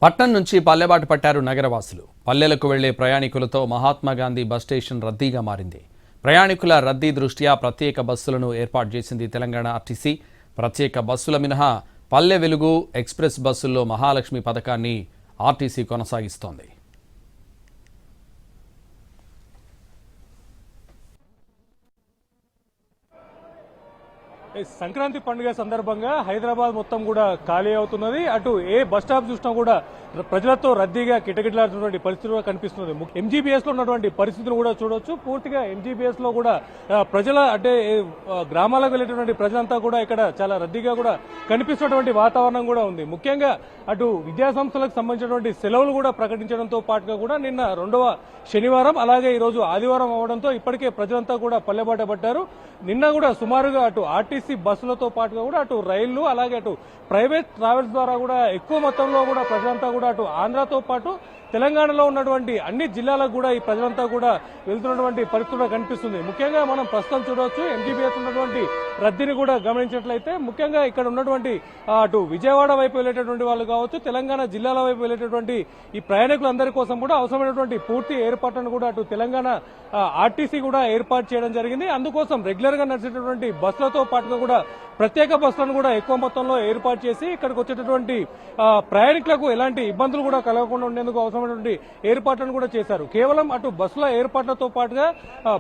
పట్నం నుంచి పల్లెబాటు పట్టారు నగరవాసులు. పల్లెలకు వెళ్లే ప్రయాణికులతో మహాత్మాగాంధీ బస్ స్టేషన్ రద్దీగా మారింది. ప్రయాణికుల రద్దీ దృష్ట్యా ప్రత్యేక బస్సులను ఏర్పాటు చేసింది తెలంగాణ ఆర్టీసీ. ప్రత్యేక బస్సుల మినహా పల్లె వెలుగు, ఎక్స్ప్రెస్ బస్సుల్లో మహాలక్ష్మి పథకాన్ని ఆర్టీసీ కొనసాగిస్తోంది. సంక్రాంతి పండుగ సందర్భంగా హైదరాబాద్ మొత్తం కూడా ఖాళీ అవుతున్నది. అటు ఏ బస్ స్టాప్ చూసినా కూడా ప్రజలతో రద్దీగా కిటకిటలాడుతున్నటువంటి పరిస్థితులు కనిపిస్తున్నది. ఎంజీబీఎస్ లో ఉన్నటువంటి పరిస్థితులు కూడా చూడొచ్చు. పూర్తిగా ఎంజీబీఎస్ లో కూడా ప్రజల అంటే గ్రామాలకు వెళ్ళేటువంటి ప్రజలంతా కూడా ఇక్కడ చాలా రద్దీగా కూడా కనిపిస్తున్నటువంటి వాతావరణం కూడా ఉంది. ముఖ్యంగా అటు విద్యా సంస్థలకు సంబంధించినటువంటి సెలవులు కూడా ప్రకటించడంతో పాటుగా కూడా నిన్న రెండవ శనివారం అలాగే ఈ రోజు ఆదివారం అవడంతో ఇప్పటికే ప్రజలంతా కూడా పల్లెబాట పడ్డారు. నిన్న కూడా సుమారుగా అటు ఆర్టీసీ బస్సులతో పాటుగా కూడా అటు రైళ్లు అలాగే అటు ప్రైవేట్ ట్రావెల్స్ ద్వారా కూడా ఎక్కువ మొత్తంలో కూడా ప్రజలంతా కూడా అటు ఆంధ్రతో పాటు తెలంగాణలో ఉన్నటువంటి అన్ని జిల్లాలకు కూడా ఈ ప్రజలంతా కూడా వెళ్తున్నటువంటి పరిస్థితులు కనిపిస్తుంది. ముఖ్యంగా మనం ప్రస్తుతం చూడవచ్చు ఎంజీబీఎస్ ఉన్నటువంటి రద్దీని కూడా గమనించినట్లయితే ముఖ్యంగా ఇక్కడ ఉన్నటువంటి అటు విజయవాడ వైపు వెళ్లేటటువంటి వాళ్ళు కావచ్చు, తెలంగాణ జిల్లాల వైపు వెళ్లేటటువంటి ఈ ప్రయాణికులందరి కోసం కూడా అవసరమైనటువంటి పూర్తి ఏర్పాట్లను కూడా అటు తెలంగాణ ఆర్టీసీ కూడా ఏర్పాటు చేయడం జరిగింది. అందుకోసం రెగ్యులర్ గా నడిచేటటువంటి బస్సులతో పాటుగా కూడా ప్రత్యేక బస్సులను కూడా ఎక్కువ మొత్తంలో ఏర్పాటు చేసి ఇక్కడికి వచ్చేటటువంటి ప్రయాణికులకు ఎలాంటి ఇబ్బందులు కూడా కలగకుండా ఉండేందుకు అవసరమైనటువంటి ఏర్పాట్లను కూడా చేశారు. కేవలం అటు బస్సుల ఏర్పాట్లతో పాటుగా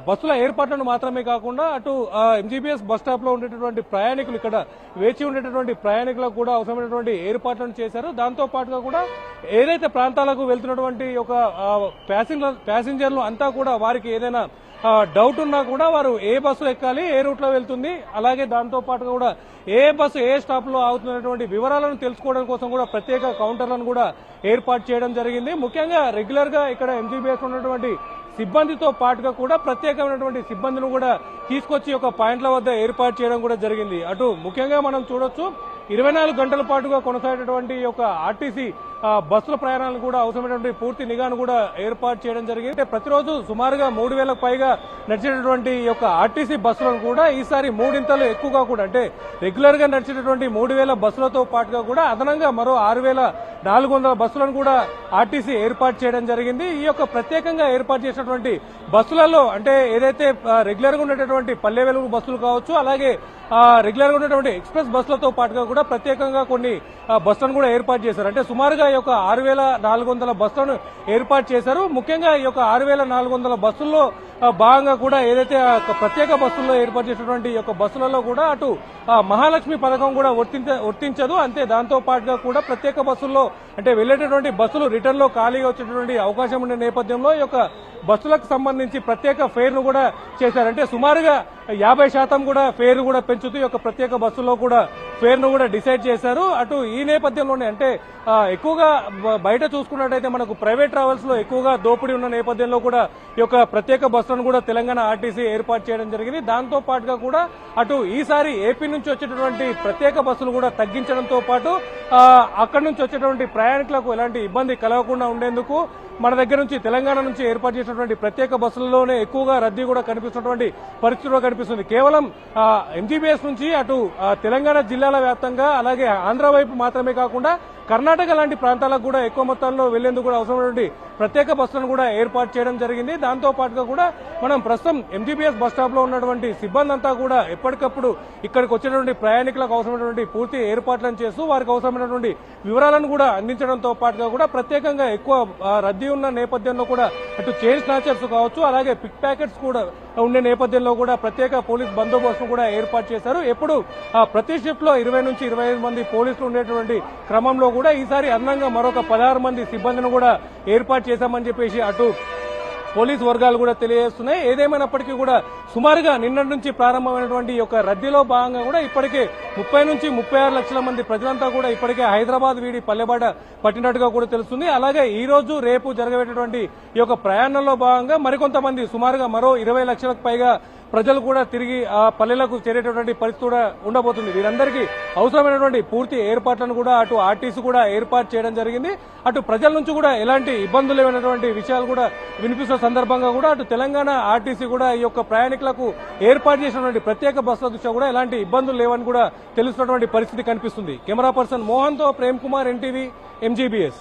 బస్సుల ఏర్పాట్లను మాత్రమే కాకుండా అటు ఎంజీబీఎస్ బస్ స్టాప్ లో ఉండేటటువంటి ప్రయాణికులు ఇక్కడ వేచి ఉండేటటువంటి ప్రయాణికులకు కూడా అవసరమైనటువంటి ఏర్పాట్లను చేశారు. దాంతో పాటుగా కూడా ఏదైతే ప్రాంతాలకు వెళ్తున్నటువంటి ఒక ప్యాసింజర్లు అంతా కూడా వారికి ఏదైనా డౌట్ ఉన్నా కూడా వారు ఏ బస్సు ఎక్కాలి, ఏ రూట్ లో వెళ్తుంది, అలాగే దాంతో పాటుగా కూడా ఏ బస్సు ఏ స్టాప్ లో ఆగుతున్నటువంటి వివరాలను తెలుసుకోవడం కోసం కూడా ప్రత్యేక కౌంటర్లను కూడా ఏర్పాటు చేయడం జరిగింది. ముఖ్యంగా రెగ్యులర్ గా ఇక్కడ ఎంజీబీఎస్ ఉన్నటువంటి సిబ్బందితో పాటుగా కూడా ప్రత్యేకమైనటువంటి సిబ్బందిని కూడా తీసుకొచ్చి ఒక పాయింట్ల వద్ద ఏర్పాటు చేయడం కూడా జరిగింది. అటు ముఖ్యంగా మనం చూడొచ్చు 24 గంటల పాటుగా కొనసాగేటటువంటి ఒక ఆర్టీసీ బస్సుల ప్రయాణాలను కూడా అవసరమైనటువంటి పూర్తి నిఘాను కూడా ఏర్పాటు చేయడం జరిగింది. అంటే ప్రతిరోజు సుమారుగా 3000కు పైగా నడిచేటటువంటి యొక్క ఆర్టీసీ బస్సులను కూడా ఈసారి 3 ఎక్కువగా కూడా అంటే రెగ్యులర్ గా నడిచేటటువంటి 3000 బస్సులతో పాటుగా కూడా అదనంగా మరో 6400 బస్సులను కూడా ఆర్టీసీ ఏర్పాటు చేయడం జరిగింది. ఈ యొక్క ప్రత్యేకంగా ఏర్పాటు చేసినటువంటి బస్సులలో అంటే ఏదైతే రెగ్యులర్ గా ఉండేటటువంటి పల్లె వెలుగు బస్సులు కావచ్చు, అలాగే రెగ్యులర్ గా ఉండేటువంటి ఎక్స్ప్రెస్ బస్సులతో పాటుగా కూడా ప్రత్యేకంగా కొన్ని బస్సులను కూడా ఏర్పాటు చేశారు. అంటే సుమారుగా ఈ యొక్క 6400 బస్సులను ఏర్పాటు చేశారు. ముఖ్యంగా ఈ యొక్క 6400 బస్సుల్లో భాగంగా కూడా ఏదైతే ప్రత్యేక బస్సుల్లో ఏర్పాటు చేసినటువంటి యొక్క బస్సులలో కూడా అటు మహాలక్ష్మి పథకం కూడా వర్తించదు. అంతే దాంతో పాటుగా కూడా ప్రత్యేక బస్సుల్లో అంటే వెళ్లేటటువంటి బస్సులు రిటర్న్ లో ఖాళీగా వచ్చేటువంటి అవకాశం ఉండే నేపథ్యంలో ఈ యొక్క బస్సులకు సంబంధించి ప్రత్యేక ఫేర్ ను కూడా చేశారు. అంటే సుమారుగా 50% కూడా ఫేర్ కూడా పెంచుతూ ఈ యొక్క ప్రత్యేక బస్సుల్లో కూడా ఫేర్ ను కూడా డిసైడ్ చేశారు. అటు ఈ నేపథ్యంలోనే అంటే ఎక్కువగా బయట చూసుకున్నట్టయితే మనకు ప్రైవేట్ ట్రావెల్స్ లో ఎక్కువగా దోపిడీ ఉన్న నేపథ్యంలో కూడా ఈ యొక్క ప్రత్యేక బస్సులను కూడా తెలంగాణ ఆర్టీసీ ఏర్పాటు చేయడం జరిగింది. దాంతో పాటుగా కూడా అటు ఈసారి ఏపీ నుంచి వచ్చేటటువంటి ప్రత్యేక బస్సులు కూడా తగ్గించడంతో పాటు అక్కడి నుంచి వచ్చేటువంటి ప్రయాణికులకు ఎలాంటి ఇబ్బంది కలగకుండా ఉండేందుకు మన దగ్గర నుంచి తెలంగాణ నుంచి ఏర్పాటు చేసినటువంటి ప్రత్యేక బస్సులలోనే ఎక్కువగా రద్దీ కూడా కనిపిస్తున్నటువంటి పరిస్థితులు కనిపిస్తుంది. కేవలం ఎంజీబీఎస్ నుంచి అటు తెలంగాణ జిల్లాల వ్యాప్తంగా అలాగే ఆంధ్ర వైపు మాత్రమే కాకుండా కర్ణాటక లాంటి ప్రాంతాలకు కూడా ఎక్కువ మొత్తంలో వెళ్లేందుకు కూడా అవసరమైనటువంటి ప్రత్యేక బస్సులను కూడా ఏర్పాటు చేయడం జరిగింది. దాంతో పాటుగా కూడా మనం ప్రస్తుతం ఎంజీబీఎస్ బస్ స్టాప్ లో ఉన్నటువంటి సిబ్బంది అంతా కూడా ఎప్పటికప్పుడు ఇక్కడికి వచ్చేటువంటి ప్రయాణికులకు అవసరమైనటువంటి పూర్తి ఏర్పాట్లను చేస్తూ వారికి అవసరమైనటువంటి వివరాలను కూడా అందించడంతో పాటుగా కూడా ప్రత్యేకంగా ఎక్కువ రద్దీ ఉన్న నేపథ్యంలో కూడా అటు చైన్ స్నాచర్స్ కావచ్చు, అలాగే పిక్ ప్యాకెట్స్ కూడా ఉండే నేపథ్యంలో కూడా ప్రత్యేక పోలీస్ బందోబస్తును కూడా ఏర్పాటు చేశారు. ఎప్పుడు ప్రతి షిఫ్ట్ లో 20 నుంచి 25 మంది పోలీసులు ఉండేటువంటి క్రమంలో కూడా ఈసారి అదనంగా మరొక 16 మంది సిబ్బందిని కూడా ఏర్పాటు చేశామని చెప్పేసి అటు పోలీసు వర్గాలు కూడా తెలియజేస్తున్నాయి. ఏదేమైనప్పటికీ కూడా సుమారుగా నిన్నటి నుంచి ప్రారంభమైనటువంటి ఈ యొక్క రద్దీలో భాగంగా కూడా ఇప్పటికే 30 నుంచి 36 లక్షల మంది ప్రజలంతా కూడా ఇప్పటికే హైదరాబాద్ వీడి పల్లెబాట పట్టినట్టుగా కూడా తెలుస్తుంది. అలాగే ఈ రోజు రేపు జరగబెట్టేటువంటి ఈ యొక్క ప్రయాణంలో భాగంగా మరికొంతమంది సుమారుగా మరో 20 లక్షలకు పైగా ప్రజలు కూడా తిరిగి ఆ పల్లెలకు చేరేటటువంటి పరిస్థితి కూడా ఉండబోతుంది. వీరందరికీ అవసరమైనటువంటి పూర్తి ఏర్పాట్లను కూడా అటు ఆర్టీసీ కూడా ఏర్పాటు చేయడం జరిగింది. అటు ప్రజల నుంచి కూడా ఎలాంటి ఇబ్బందులు లేనటువంటి విషయాలు కూడా వినిపిస్తున్న సందర్భంగా కూడా అటు తెలంగాణ ఆర్టీసీ కూడా ఈ యొక్క ప్రయాణికులకు ఏర్పాటు చేసినటువంటి ప్రత్యేక బస్సుల దృష్ట్యా కూడా ఎలాంటి ఇబ్బందులు లేవని కూడా తెలుస్తున్నటువంటి పరిస్థితి కనిపిస్తుంది. కెమెరా పర్సన్ మోహన్ తో ప్రేమ్ కుమార్, ఎన్టీవీ, ఎంజీబీఎస్.